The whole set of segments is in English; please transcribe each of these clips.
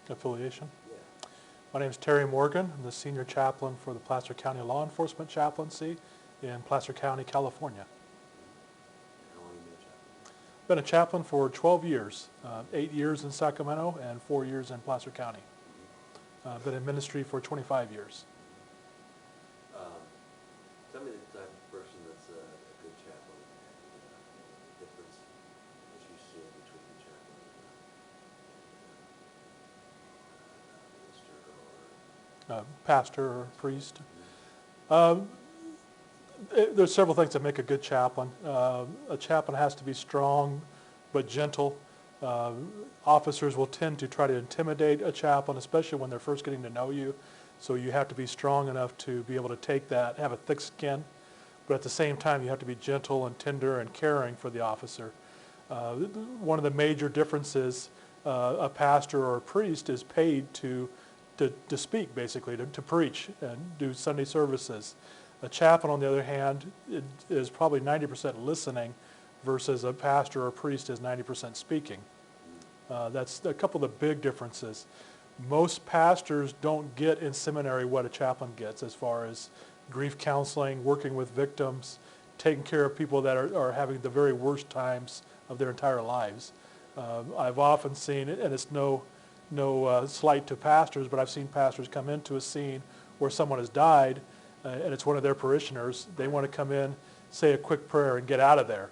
affiliation. Yeah. My name is Terry Morgan. I'm the senior chaplain for the Placer County Law Enforcement Chaplaincy in Placer County, California. How long have you been a chaplain? Been a chaplain for 12 years, 8 years in Sacramento and 4 years in Placer County. Been in ministry for 25 years. Tell me the type of person that's a good chaplain and the difference that you see between the chaplain and a minister or... Pastor or priest. There's several things that make a good chaplain. A chaplain has to be strong but gentle. Officers will tend to try to intimidate a chaplain, especially when they're first getting to know you. So you have to be strong enough to be able to take that, have a thick skin, but at the same time you have to be gentle and tender and caring for the officer. One of the major differences, a pastor or a priest is paid to speak, basically, to preach and do Sunday services. A chaplain, on the other hand, is probably 90% listening versus a pastor or a priest is 90% speaking. That's a couple of the big differences. Most pastors don't get in seminary what a chaplain gets as far as grief counseling, working with victims, taking care of people that are having the very worst times of their entire lives. I've often seen it, and it's no slight to pastors, but I've seen pastors come into a scene where someone has died, and it's one of their parishioners. They want to come in, say a quick prayer, and get out of there.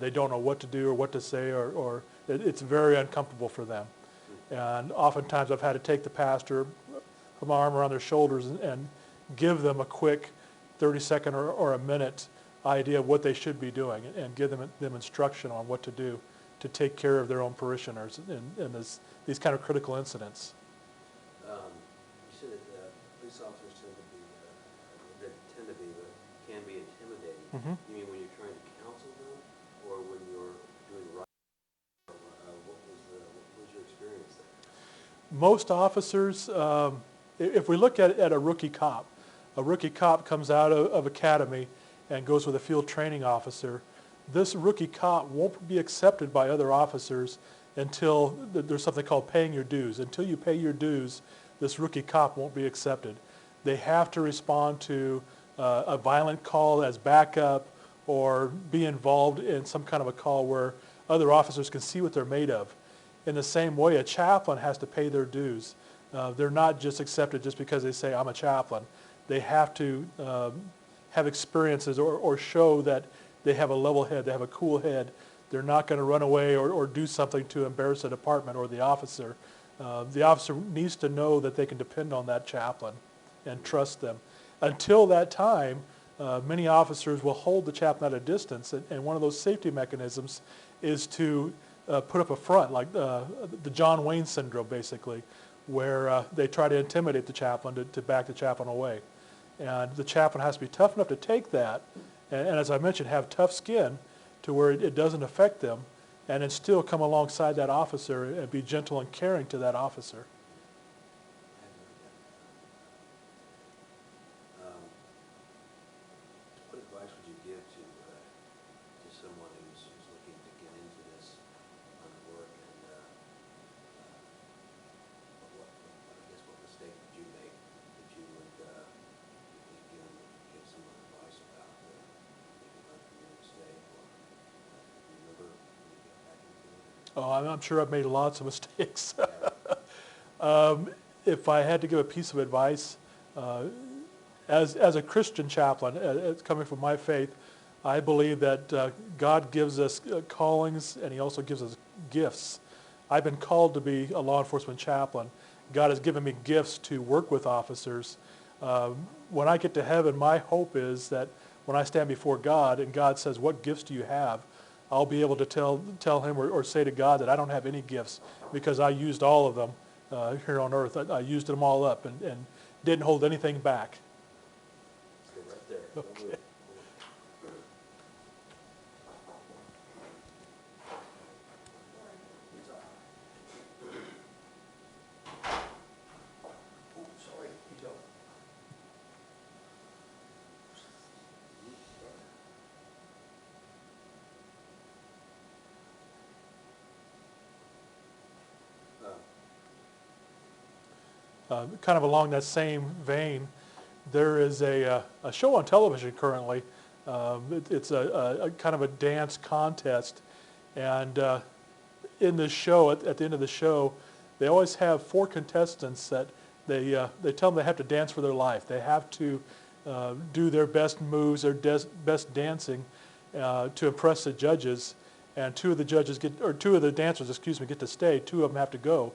They don't know what to do or what to say, or it's very uncomfortable for them. And oftentimes I've had to take the pastor, put my arm around their shoulders and give them a quick 30-second or a minute idea of what they should be doing and give them instruction on what to do to take care of their own parishioners in these kind of critical incidents. You said that police officers tend to be, but can be intimidating. Mm-hmm. You mean when you're trying to counsel them, or when you're doing right? What was your experience there? Most officers, if we look at a rookie cop comes out of academy and goes with a field training officer. This rookie cop won't be accepted by other officers until there's something called paying your dues. Until you pay your dues, this rookie cop won't be accepted. They have to respond to a violent call as backup or be involved in some kind of a call where other officers can see what they're made of. In the same way, a chaplain has to pay their dues. They're not just accepted just because they say, I'm a chaplain. They have to have experiences or show that they have a level head, they have a cool head. They're not going to run away or do something to embarrass the department or the officer. The officer needs to know that they can depend on that chaplain and trust them. Until that time, many officers will hold the chaplain at a distance, and one of those safety mechanisms is to put up a front, like the John Wayne syndrome, basically, where they try to intimidate the chaplain to back the chaplain away. And the chaplain has to be tough enough to take that, and as I mentioned, have tough skin to where it doesn't affect them, and then still come alongside that officer and be gentle and caring to that officer. What advice would you give to someone who's looking to get into this line of work, and what mistake did you make that you would give someone advice about maybe learn from your mistake, or remember when you got back into it? Oh, I'm sure I've made lots of mistakes. Yeah. If I had to give a piece of advice, as a Christian chaplain, coming from my faith, I believe that God gives us callings and he also gives us gifts. I've been called to be a law enforcement chaplain. God has given me gifts to work with officers. When I get to heaven, my hope is that when I stand before God and God says, what gifts do you have? I'll be able to tell him or say to God that I don't have any gifts because I used all of them here on earth. I used them all up and didn't hold anything back. Stay right there. Okay. Sorry, you don't. Kind of along that same vein, there is a show on television currently. It's a kind of a dance contest, and in this show, at the end of the show, they always have 4 contestants that they tell them they have to dance for their life. They have to do their best moves, their best dancing to impress the judges. And 2 of the dancers, get to stay. 2 of them have to go.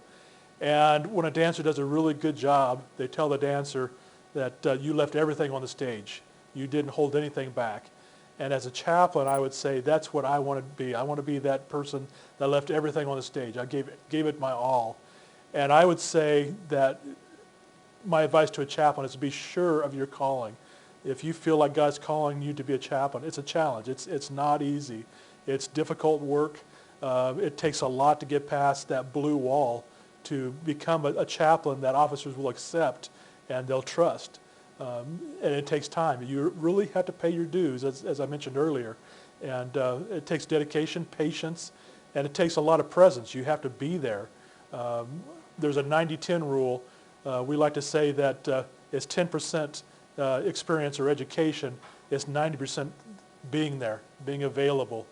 And when a dancer does a really good job, they tell the dancer that you left everything on the stage. You didn't hold anything back. And as a chaplain, I would say that's what I want to be. I want to be that person that left everything on the stage. I gave it my all. And I would say that my advice to a chaplain is to be sure of your calling. If you feel like God's calling you to be a chaplain, it's a challenge. It's not easy. It's difficult work. It takes a lot to get past that blue wall to become a chaplain that officers will accept and they'll trust. And it takes time. You really have to pay your dues, as I mentioned earlier. And it takes dedication, patience, and it takes a lot of presence. You have to be there. There's a 90-10 rule. We like to say that it's 10% experience or education, it's 90% being there, being available.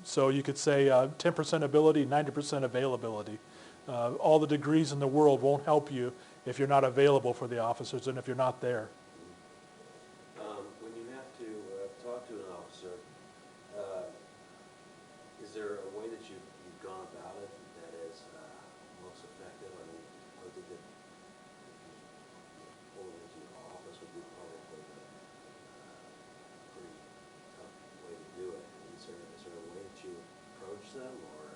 So you could say 10% ability, 90% availability. All the degrees in the world won't help you if you're not available for the officers and if you're not there. When you have to talk to an officer, is there a way that you've gone about it that is most effective? I mean, I would think that if you pull them into your office would be probably a pretty tough way to do it. Is there a way that you approach them, or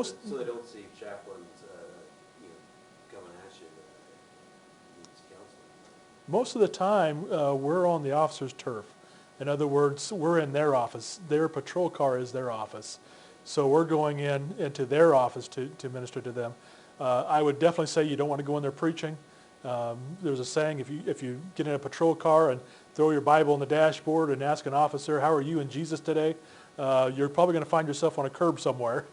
so they don't see chaplains coming at you that needs counseling? Most of the time, we're on the officer's turf. In other words, we're in their office. Their patrol car is their office. So we're going into their office to minister to them. I would definitely say you don't want to go in there preaching. There's a saying, if you get in a patrol car and throw your Bible on the dashboard and ask an officer, how are you in Jesus today? You're probably going to find yourself on a curb somewhere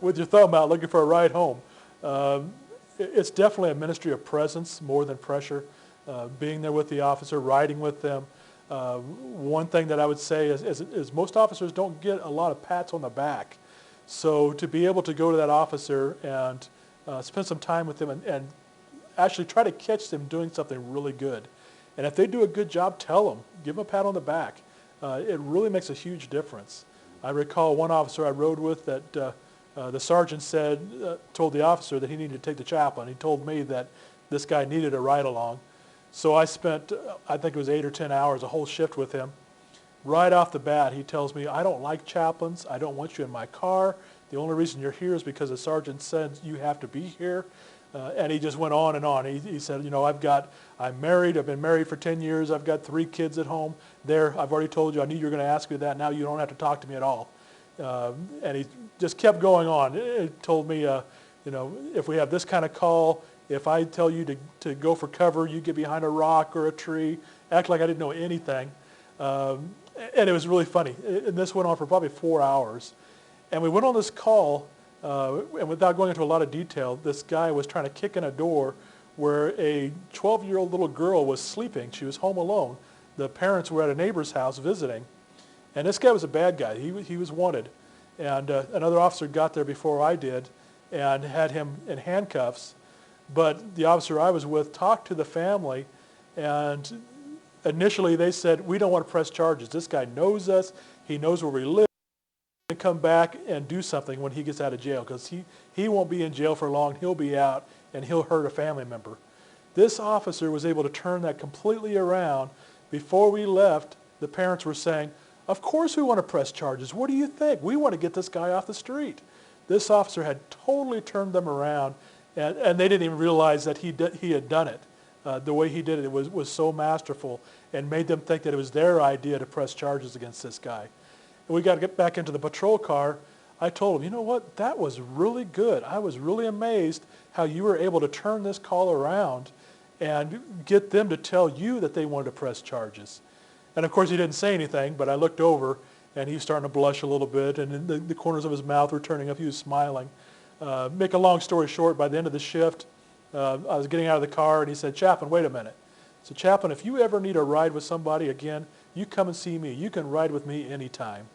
with your thumb out looking for a ride home. It's definitely a ministry of presence more than pressure. Being there with the officer, riding with them. One thing that I would say is most officers don't get a lot of pats on the back. So to be able to go to that officer and spend some time with them and actually try to catch them doing something really good. And if they do a good job, tell them. Give them a pat on the back. It really makes a huge difference. I recall one officer I rode with that the sergeant told the officer that he needed to take the chaplain. He told me that this guy needed a ride along. So I spent, I think it was 8 or 10 hours, a whole shift with him. Right off the bat, he tells me, I don't like chaplains. I don't want you in my car. The only reason you're here is because the sergeant said you have to be here. And he just went on and on. He said, I'm married. I've been married for 10 years. I've got 3 kids at home. I've already told you. I knew you were going to ask me that. Now you don't have to talk to me at all. And he just kept going on. It told me, if we have this kind of call, if I tell you to go for cover, you get behind a rock or a tree, act like I didn't know anything. And it was really funny. And this went on for probably 4 hours. And we went on this call, and without going into a lot of detail, this guy was trying to kick in a door where a 12-year-old little girl was sleeping. She was home alone. The parents were at a neighbor's house visiting. And this guy was a bad guy. He was wanted. And another officer got there before I did and had him in handcuffs. But the officer I was with talked to the family, and initially they said, we don't want to press charges. This guy knows us. He knows where we live. He's going to come back and do something when he gets out of jail, because he won't be in jail for long. He'll be out, and he'll hurt a family member. This officer was able to turn that completely around. Before we left, the parents were saying, of course we want to press charges. What do you think? We want to get this guy off the street. This officer had totally turned them around, and they didn't even realize that he had done it. The way he did it was so masterful and made them think that it was their idea to press charges against this guy. And we got to get back into the patrol car. I told him, you know what? That was really good. I was really amazed how you were able to turn this call around and get them to tell you that they wanted to press charges. And of course he didn't say anything, but I looked over and he was starting to blush a little bit, and the corners of his mouth were turning up. He was smiling. Make a long story short, by the end of the shift, I was getting out of the car, and he said, "Chaplain, wait a minute." So, "Chaplain, if you ever need a ride with somebody again, you come and see me. You can ride with me anytime."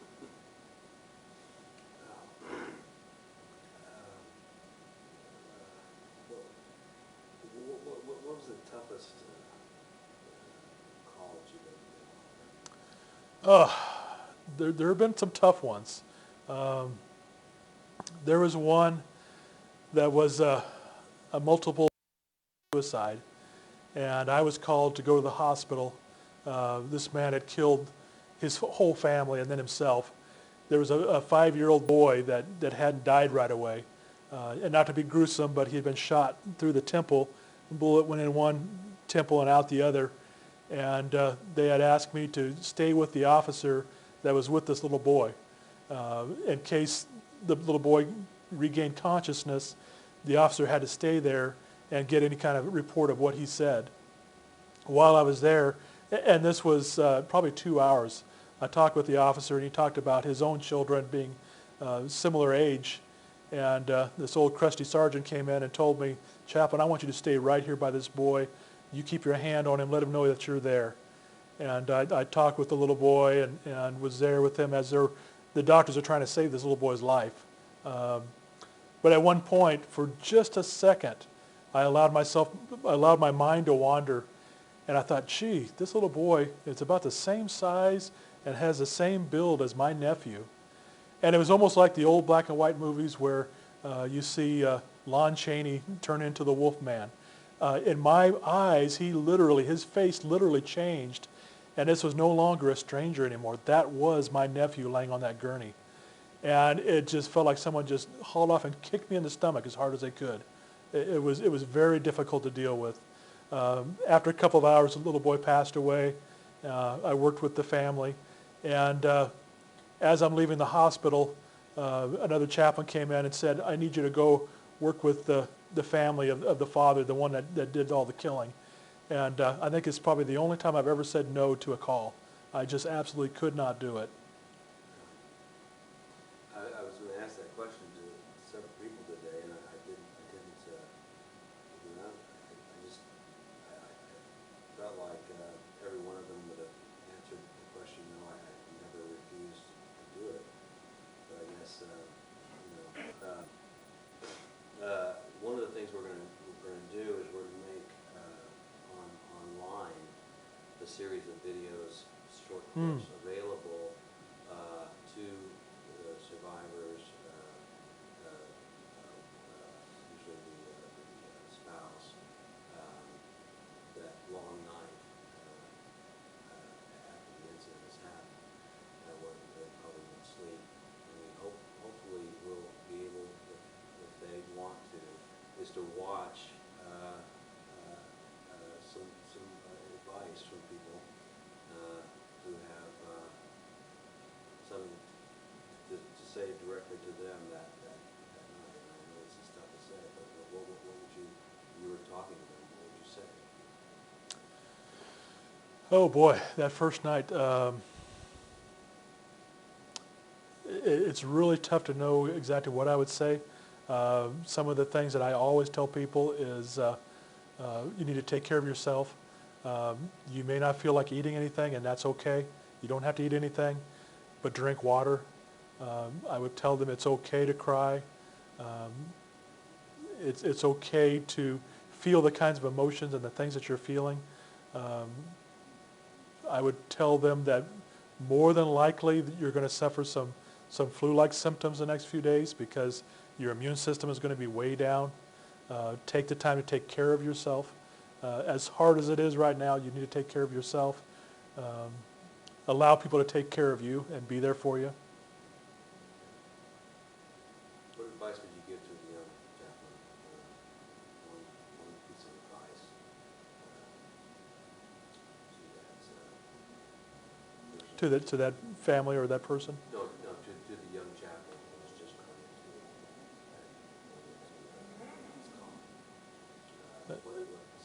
What was the toughest call that you've ever been on? There have been some tough ones. There was one that was a multiple suicide, and I was called to go to the hospital. This man had killed his whole family and then himself. There was a 5-year-old boy that hadn't died right away. And not to be gruesome, but he had been shot through the temple. A bullet went in one temple and out the other. And they had asked me to stay with the officer that was with this little boy. In case the little boy regained consciousness, the officer had to stay there and get any kind of report of what he said. While I was there, and this was probably 2 hours, I talked with the officer, and he talked about his own children being similar age. And this old crusty sergeant came in and told me, "Chaplain, I want you to stay right here by this boy. You keep your hand on him, let him know that you're there." And I talked with the little boy and was there with him as the doctors are trying to save this little boy's life. But at one point, for just a second, I allowed my mind to wander. And I thought, gee, this little boy is about the same size and has the same build as my nephew. And it was almost like the old black and white movies where you see Lon Chaney turn into the Wolf Man. In my eyes, his face literally changed. And this was no longer a stranger anymore. That was my nephew laying on that gurney. And it just felt like someone just hauled off and kicked me in the stomach as hard as they could. It was very difficult to deal with. After a couple of hours, the little boy passed away. I worked with the family. And as I'm leaving the hospital, another chaplain came in and said, "I need you to go work with the family of the father, the one that did all the killing." And I think it's probably the only time I've ever said no to a call. I just absolutely could not do it. I was going to ask that question to several people today, and I didn't, you know, I felt like every one of them would have answered the question, no, I never refused to do it. But I guess, one of the things we're going to do is we're going to make online the series of videos, short clips available to the survivors, usually the spouse, that long night after the incident has happened, they probably won't sleep. I mean, hopefully we'll be able, if they want to, is to watch some advice from people who have something to say directly to them that night. And I know this is tough to say, but what would you were talking to them, what would you say? Oh boy, that first night, it's really tough to know exactly what I would say. Some of the things that I always tell people is you need to take care of yourself. You may not feel like eating anything, and that's okay. You don't have to eat anything, but drink water. I would tell them it's okay to cry. It's okay to feel the kinds of emotions and the things that you're feeling. I would tell them that more than likely that you're going to suffer some flu-like symptoms the next few days because your immune system is going to be way down. Take the time to take care of yourself. As hard as it is right now, you need to take care of yourself. Allow people to take care of you and be there for you. What advice would you give to the young chaplain? One piece of advice To that family or that person? No, to the young chaplain who was just coming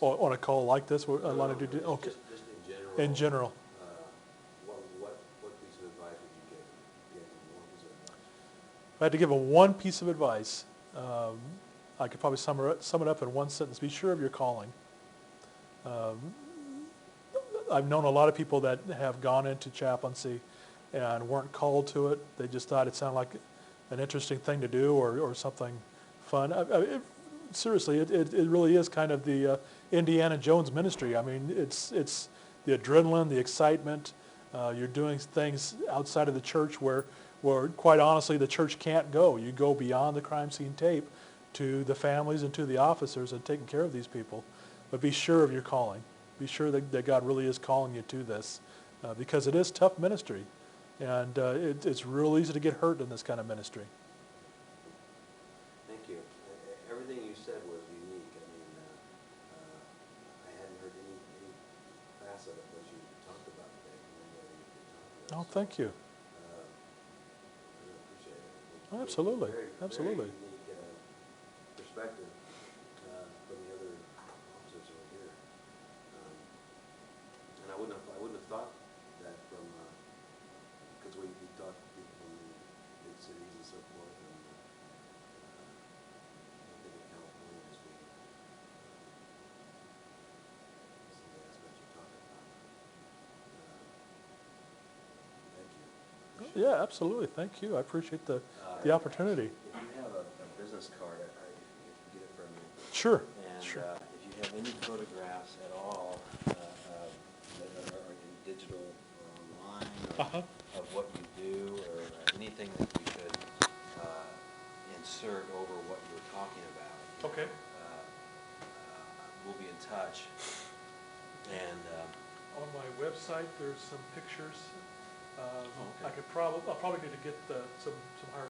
to On a call like this, a lot of okay. Just in general. In general. What piece of advice would you give them? One piece of advice. If I had to give them one piece of advice, I could probably sum it up in one sentence: be sure of your calling. Um, I've known a lot of people that have gone into chaplaincy and weren't called to it. They just thought it sounded like an interesting thing to do, or something fun. Seriously, it really is kind of the Indiana Jones ministry. I mean, it's the adrenaline, the excitement. You're doing things outside of the church where quite honestly the church can't go. You go beyond the crime scene tape to the families and to the officers and taking care of these people. But be sure of your calling. Be sure that God really is calling you to this, because it is tough ministry, and it's real easy to get hurt in this kind of ministry. Thank you. Everything you said was unique. I mean, I hadn't heard any facet of what you talked about today from anybody you could talk to. Oh, thank you. I really appreciate it. Oh, absolutely. Very, Absolutely. Very unique perspective from the other officers who are here. And I wouldn't have thought that from, because we talk to people from big cities and so forth, and I think of California as being some of the aspects you're talking about. Thank you. Appreciate Yeah, absolutely. Thank you. I appreciate the opportunity. If you have a business card, if you can get it from me. Sure. And Sure. if you have any photographs at all that are in digital or online, or Uh-huh. of what you do, or anything that you could insert over what you were talking about. Okay. We'll be in touch. And On my website, there's some pictures. okay. I'll probably need to get some hard